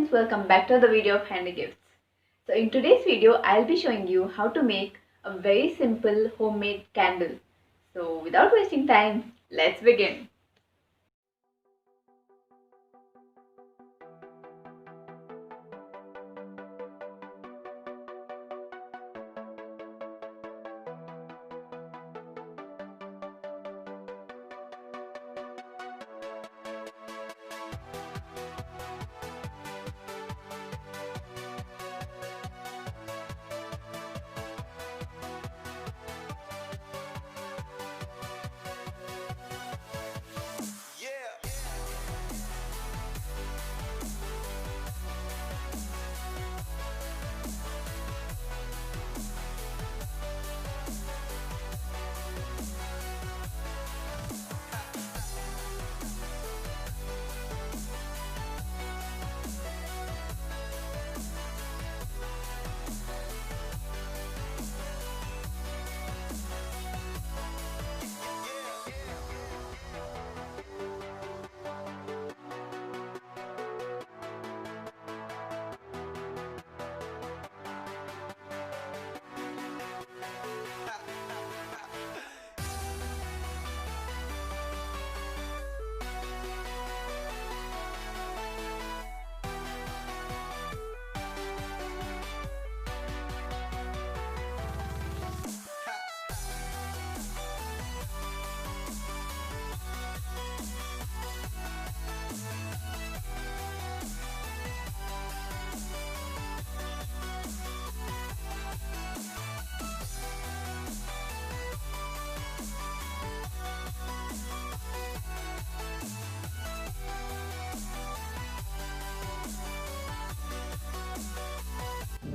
friends, welcome back to the video of handy gifts. So in today's video I'll be showing you how to make a very simple homemade candle. So without wasting time, let's begin.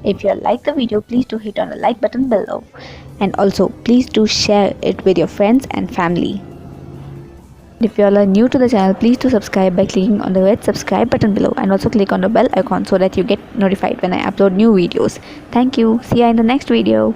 If you like the video, please do hit on the like button below, and also please do share it with your friends and family. If you all are new to the channel, please do subscribe by clicking on the red subscribe button below, and also click on the bell icon so that you get notified when I upload new videos. Thank you. See you in the next video.